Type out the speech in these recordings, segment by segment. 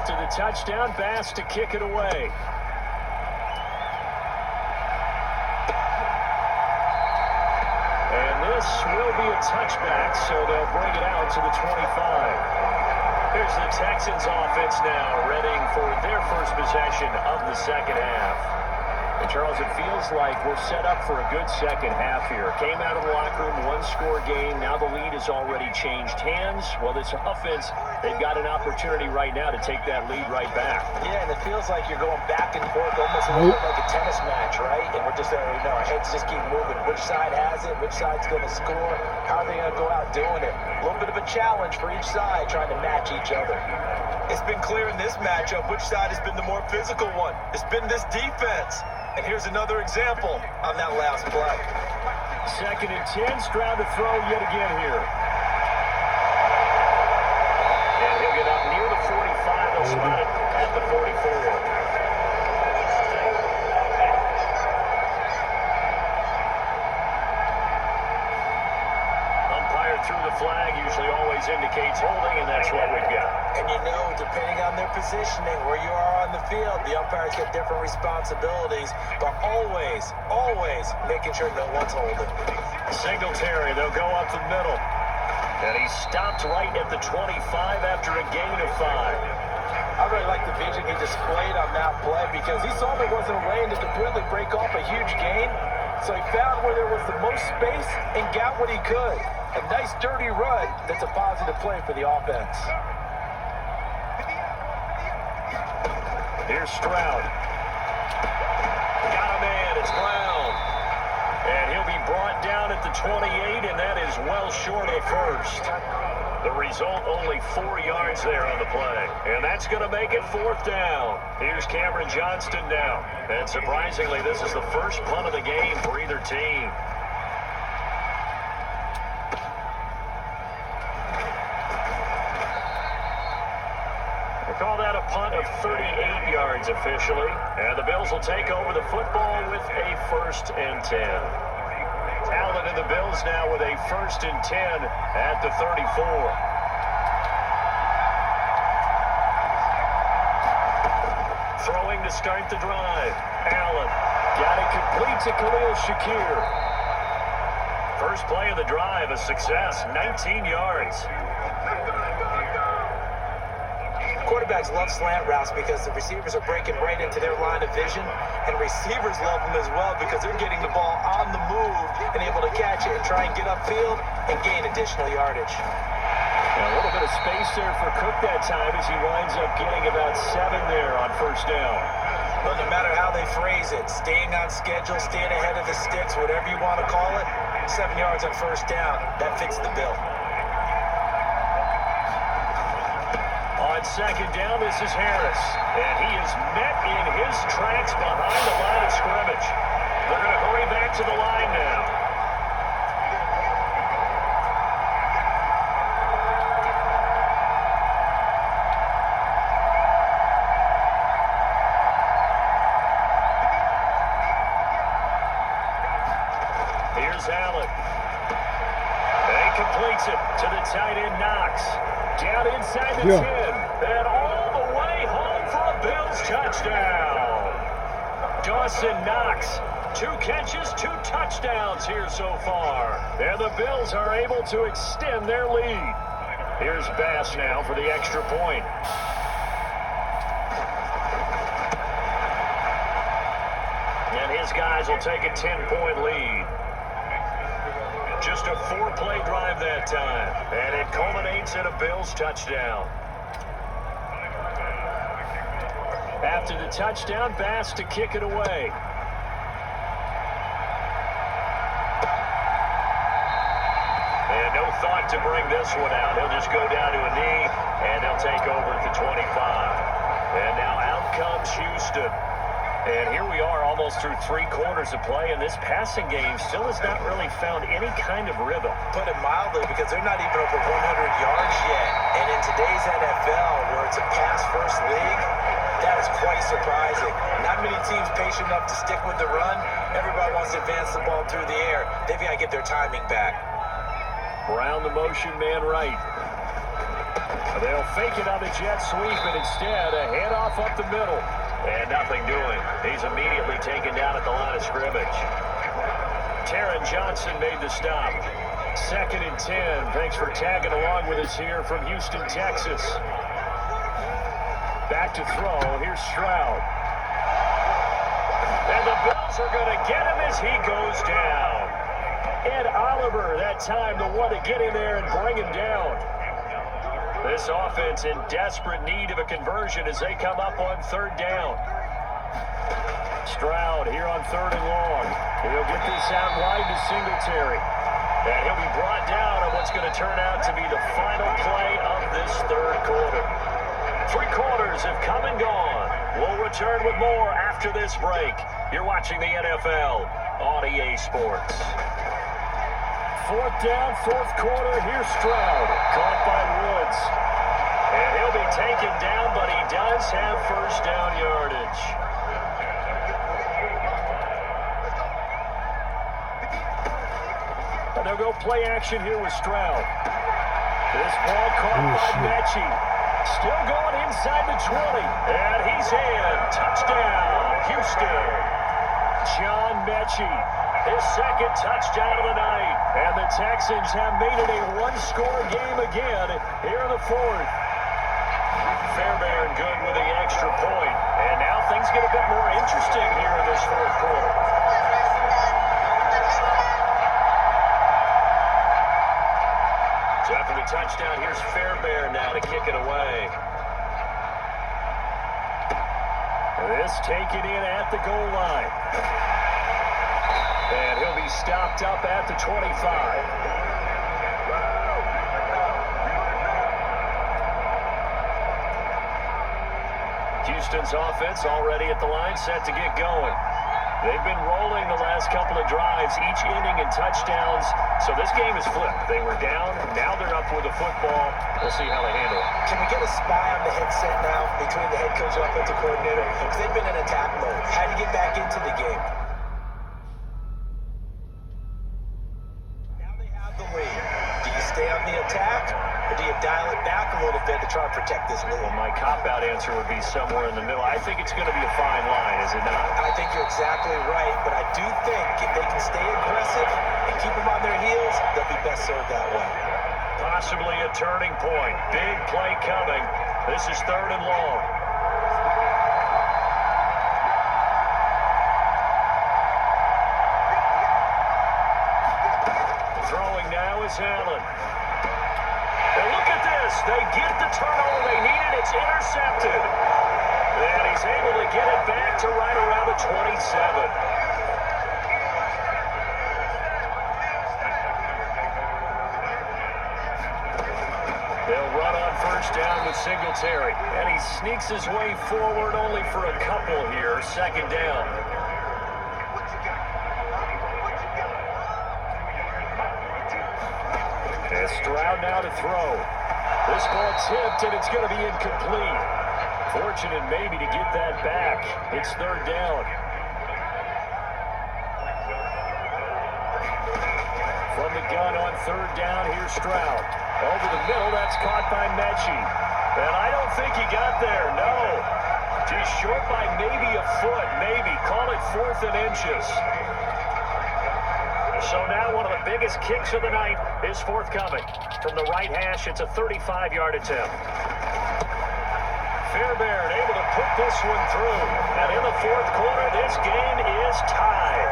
After the touchdown, Bass to kick it away. And this will be a touchback, so they'll bring it out to the 25. Here's the Texans offense now, readying for their first possession of the second half. And Charles, it feels like we're set up for a good second half here. Came out of the locker room, one-score game. Now the lead has already changed hands. Well, this offense, they've got an opportunity right now to take that lead right back. Yeah, and it feels like you're going back and forth, almost a little bit like a tennis match, right? And we're just, our heads just keep moving. Which side has it? Which side's going to score? How are they going to go out doing it? A little bit of a challenge for each side, trying to match each other. It's been clear in this matchup which side has been the more physical one. It's been this defense. And here's another example on that last play. 2nd and 10, Stroud to throw yet again here. And he'll get up near the 45. They'll spot it at the 44. Through the flag usually always indicates holding, and that's what we've got. And depending on their positioning, where you are on the field, the umpires get different responsibilities, but always making sure no one's holding. Singletary, they'll go up the middle. And he stopped right at the 25 after a gain of 5. I really like the vision he displayed on that play because he saw there wasn't a lane to completely break off a huge gain. So he found where there was the most space and got what he could. A nice dirty run that's a positive play for the offense. Here's Stroud. Got a man, it's Brown. And he'll be brought down at the 28, and that is well short of first. The result, only 4 yards there on the play. And that's going to make it 4th down. Here's Cameron Johnston now. And surprisingly, this is the first punt of the game for either team. They call that a punt of 38 yards officially. And the Bills will take over the football with a 1st and 10. Allen and the Bills now with a 1st and 10 at the 34. Throwing to start the drive. Allen got it complete to Khalil Shakir. First play of the drive, a success, 19 yards. Quarterbacks love slant routes because the receivers are breaking right into their line of vision, and receivers love them as well because they're getting the ball on the move and able to catch it and try and get upfield and gain additional yardage. A little bit of space there for Cook that time as he winds up getting about 7 there on 1st down. Well, no matter how they phrase it, staying on schedule, staying ahead of the sticks, whatever you want to call it, 7 yards on 1st down, that fits the bill. On 2nd down, this is Harris. And he is met in his tracks behind the line of scrimmage. They're going to hurry back to the line now. Here's Allen. And he completes it to the tight end, Knox. Down inside the 10. And all the way home for a Bills touchdown. Dawson Knox. 2 catches, 2 touchdowns here so far. And the Bills are able to extend their lead. Here's Bass now for the extra point. And his guys will take a 10-point lead. Just a 4-play drive that time. And it culminates in a Bills touchdown. After the touchdown, Bass to kick it away. And no thought to bring this one out. He'll just go down to a knee, and they'll take over at the 25. And now out comes Houston. And here we are almost through 3 quarters of play, and this passing game still has not really found any kind of rhythm. Put it mildly, because they're not even over 100 yards yet. And in today's NFL, where it's a pass-first league, that is quite surprising. Not many teams patient enough to stick with the run. Everybody wants to advance the ball through the air. They've got to get their timing back. Brown the motion man right. They'll fake it on the jet sweep, and instead a handoff up the middle. And nothing doing. He's immediately taken down at the line of scrimmage. Taron Johnson made the stop. 2nd and 10. Thanks for tagging along with us here from Houston, Texas. Back to throw. Here's Stroud. And the Bills are going to get him as he goes down. Ed Oliver, that time, the one to get in there and bring him down. This offense in desperate need of a conversion as they come up on 3rd down. Stroud here on 3rd and long. He'll get this out wide to Singletary. And he'll be brought down on what's going to turn out to be the final play of this 3rd quarter. 3 quarters have come and gone. We'll return with more after this break. You're watching the NFL on EA Sports. 4th down, 4th quarter. Here's Stroud. Caught by Woods. And he'll be taken down, but he does have 1st down yardage. And they'll go play action here with Stroud. This ball caught by Mechie. Still going inside the 20. And he's in. Touchdown, Houston. John Mechie. His 2nd touchdown of the night. And the Texans have made it a 1-score game again here in the 4th. Fairbairn good with the extra point. And now things get a bit more interesting here in this 4th quarter. So after the touchdown, here's Fairbairn now to kick it away. This taken in at the goal line. And he'll be stopped up at the 25. Houston's offense already at the line, set to get going. They've been rolling the last couple of drives, each inning in touchdowns. So this game is flipped. They were down, now they're up with the football. We'll see how they handle it. Can we get a spy on the headset now between the head coach and offensive coordinator? Because they've been in attack mode. How do you get back into the game? Now they have the lead. Do you stay on the attack, or do you dial it back a little bit to try and protect this lead? Well, my cop-out answer would be somewhere in the middle. I think it's going to be a fine line, is it not? I think you're exactly right, but I do think if they can stay aggressive and keep them on their heels, they'll be best served that way. Possibly a turning point. Big play coming. This is 3rd and long. Throwing now is Allen. And look at this. They get the turnover they needed. It's intercepted. And he's able to get it back to right around the 27. They'll run on 1st down with Singletary. And he sneaks his way forward only for a couple here. 2nd down. And Stroud now to throw. This ball tipped, and it's going to be incomplete. Fortunate maybe to get that back. It's 3rd down. From the gun on 3rd down, here's Stroud. Over the middle, that's caught by Mechie. And I don't think he got there, no. Just short by maybe a foot, maybe. Call it 4th and inches. So now one of the biggest kicks of the night is forthcoming. From the right hash, it's a 35-yard attempt. Fairbairn able to put this one through. And in the 4th quarter, this game is tied.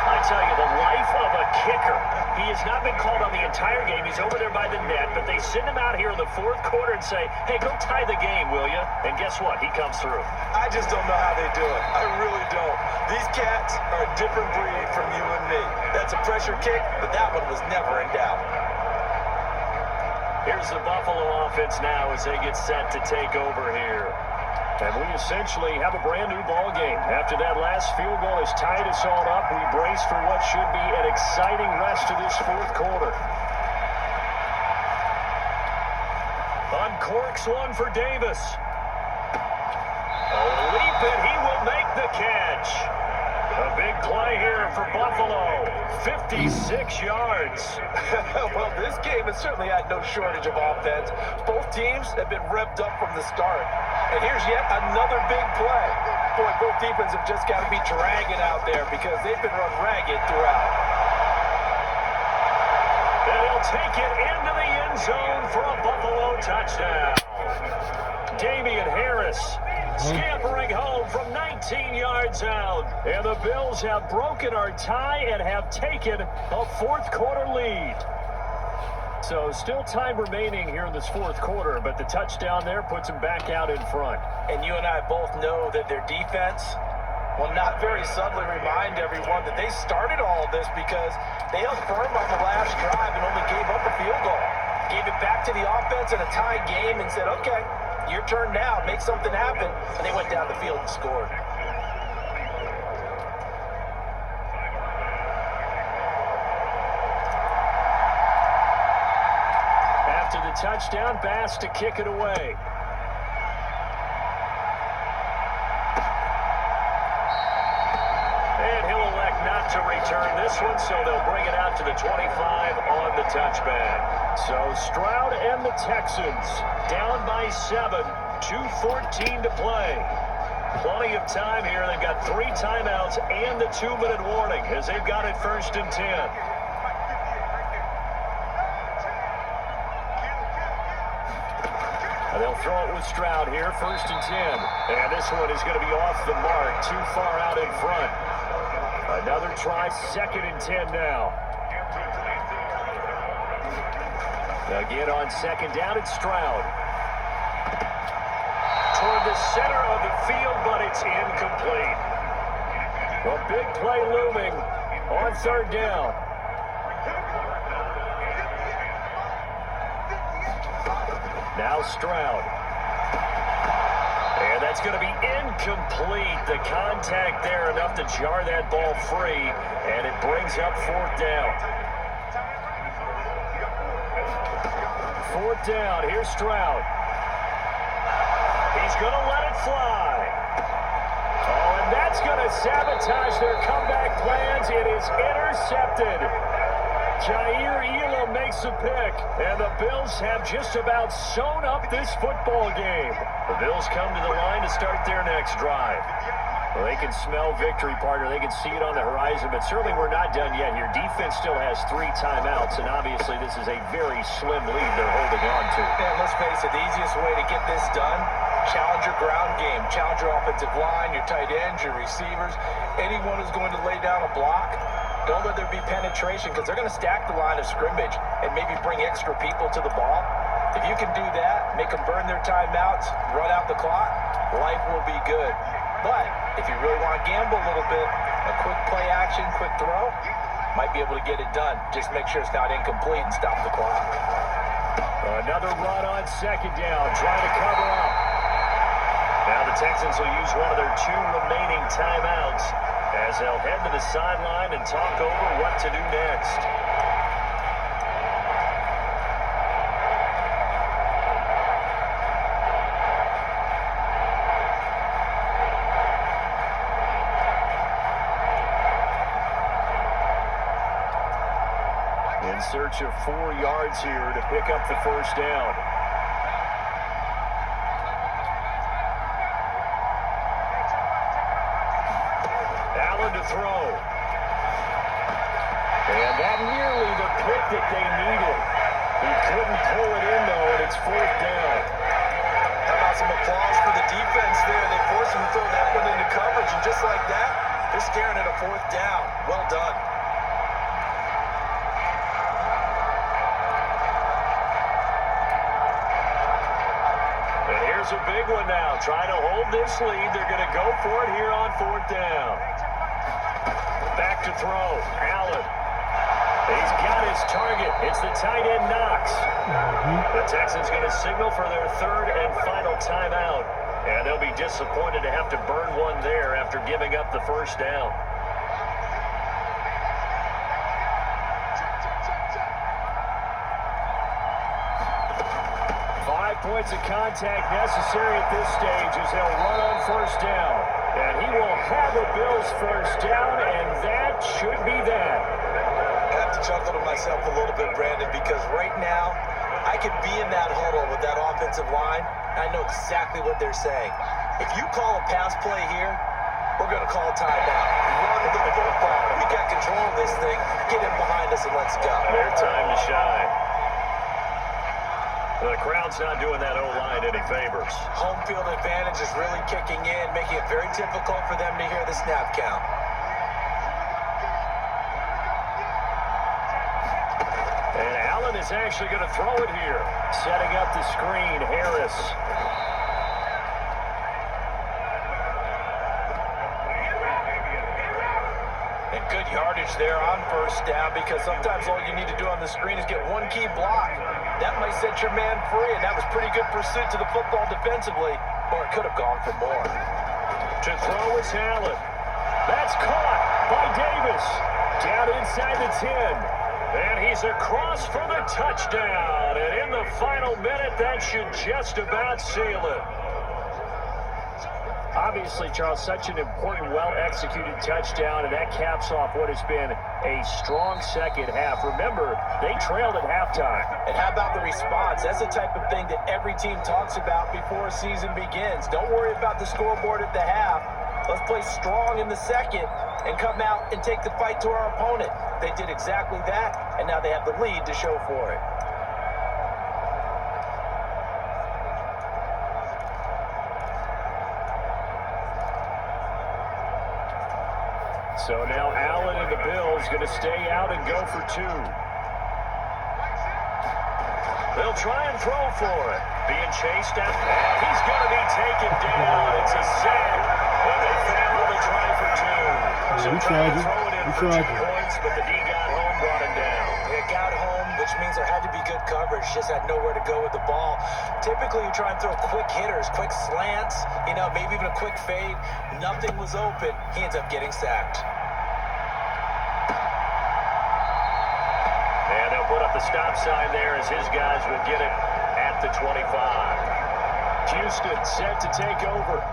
I tell you, the life of a kicker. He has not been called on the entire game. He's over there by the net, but they send him out here in the 4th quarter and say, hey, go tie the game, will you? And guess what? He comes through. I just don't know how they do it. I really don't. These cats are a different breed from you and me. That's a pressure kick, but that one was never in doubt. Here's the Buffalo offense now as they get set to take over here. And we essentially have a brand new ball game. After that last field goal has tied us all up, we brace for what should be an exciting rest of this 4th quarter. Uncorks one for Davis. A leap, and he will make the catch. A big play here for Buffalo. 56 yards. Well, this game has certainly had no shortage of offense. Both teams have been revved up from the start. And here's yet another big play. Boy, both defenses have just got to be dragging out there because they've been run ragged throughout. And he'll take it into the end zone for a Buffalo touchdown. Damian Harris scampering home from 19 yards out. And the Bills have broken our tie and have taken a fourth quarter lead. So still time remaining here in this fourth quarter, but the touchdown there puts them back out in front. And you and I both know that their defense will not very subtly remind everyone that they started all of this because they held firm on the last drive and only gave up a field goal. Gave it back to the offense in a tie game and said, okay, your turn now, make something happen. And they went down the field and scored. After the touchdown, Bass to kick it away. And he'll elect not to return this one, so they'll bring it out to the 25 on the touchback. So Stroud and the Texans down by 7, 2:14 to play. Plenty of time here. They've got 3 timeouts and the 2-minute warning as they've got it 1st and 10. And they'll throw it with Stroud here, 1st and 10. And this one is going to be off the mark, too far out in front. Another try, 2nd and 10 now. Again on 2nd down, it's Stroud. Toward the center of the field, but it's incomplete. A big play looming on 3rd down. Now Stroud. And that's going to be incomplete. The contact there enough to jar that ball free, and it brings up 4th down. 4th down, here's Stroud. He's going to let it fly. Oh, and that's going to sabotage their comeback plans. It is intercepted. Jair Elam makes the pick, and the Bills have just about sewn up this football game. The Bills come to the line to start their next drive. Well, they can smell victory, partner. They can see it on the horizon, but certainly we're not done yet here. Defense still has 3 timeouts, and obviously this is a very slim lead they're holding on to. And let's face it, the easiest way to get this done, challenge your ground game. Challenge your offensive line, your tight ends, your receivers. Anyone who's going to lay down a block, don't let there be penetration because they're going to stack the line of scrimmage and maybe bring extra people to the ball. If you can do that, make them burn their timeouts, run out the clock, life will be good. But if you really want to gamble a little bit, a quick play action, quick throw, might be able to get it done. Just make sure it's not incomplete and stop the clock. Another run on 2nd down, trying to cover up. Now the Texans will use one of their 2 remaining timeouts as they'll head to the sideline and talk over what to do next. In search of 4 yards here to pick up the 1st down. To throw. And that nearly the pick that they needed. He couldn't pull it in, though, and it's 4th down. How about some applause for the defense there? They forced him to throw that one into coverage, and just like that, they're staring at a 4th down. Well done. And here's a big one now. Trying to hold this lead. They're going to go for it here on 4th down. Back to throw. Allen. He's got his target. It's the tight end Knox. The Texans going to signal for their 3rd and final timeout. And they'll be disappointed to have to burn one there after giving up the 1st down. Points of contact necessary at this stage as they'll run on 1st down. And he will have a Bills first down, and that should be that. I have to chuckle to myself a little bit, Brandon, because right now I could be in that huddle with that offensive line. I know exactly what they're saying. If you call a pass play here, we're going to call a timeout. Run the football. We got control of this thing. Get him behind us and let's go. Their time to shine. The crowd's not doing that O-line any favors. Home field advantage is really kicking in, making it very difficult for them to hear the snap count. And Allen is actually going to throw it here. Setting up the screen, Harris. And good yardage there on first down, because sometimes all you need to do on the screen is get one key block. That might set your man free, and that was pretty good pursuit to the football defensively, or it could have gone for more. To throw is Allen. That's caught by Davis. Down inside the 10. And he's across for the touchdown. And in the final minute, that should just about seal it. Obviously, Charles, such an important, well-executed touchdown, and that caps off what has been a strong second half. Remember, they trailed at halftime. And how about the response? That's the type of thing that every team talks about before a season begins. Don't worry about the scoreboard at the half. Let's play strong in the second and come out and take the fight to our opponent. They did exactly that, and now they have the lead to show for it. So now Allen and the Bills going to stay out and go for two. They'll try and throw for it. Being chased out. And he's going to be taken down. It's a sack. And they fail to try for two. So trying to throw it in for 2 points, but the D got home, brought him down. It got home, which means there had to be good coverage. Just had nowhere to go with the ball. Typically, you try and throw quick hitters, quick slants, maybe even a quick fade. Nothing was open. He ends up getting sacked. And they'll put up the stop sign there as his guys will get it at the 25. Houston set to take over.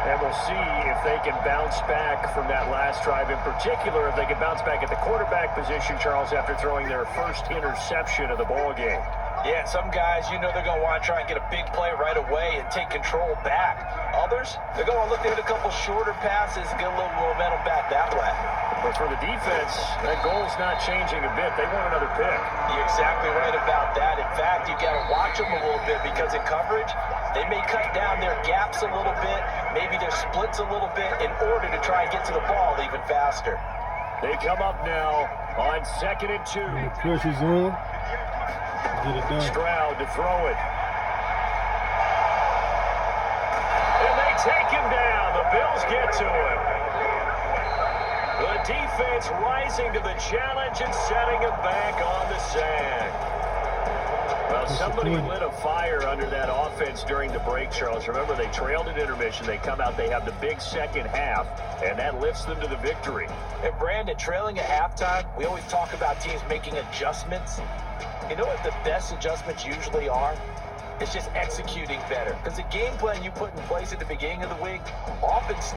And we'll see if they can bounce back from that last drive. In particular, if they can bounce back at the quarterback position, Charles, after throwing their first interception of the ball game. Yeah, some guys, they're going to want to try and get a big play right away and take control back. Others, they're going to look to hit a couple shorter passes and get a little momentum back that way. But for the defense, that goal's not changing a bit. They want another pick. You're exactly right about that. In fact, you got to watch them a little bit, because in coverage, they may cut down their gaps a little bit, maybe their splits a little bit, in order to try and get to the ball even faster. They come up now on 2nd and 2. The pressure's on. Get it done. Stroud to throw it. And they take him down. The Bills get to him. The defense rising to the challenge and setting him back on the sand. Well, somebody lit a fire under that offense during the break, Charles. Remember, they trailed at intermission. They come out, they have the big second half, and that lifts them to the victory. And Brandon, trailing at halftime, we always talk about teams making adjustments. You know what the best adjustments usually are? It's just executing better. Because the game plan you put in place at the beginning of the week often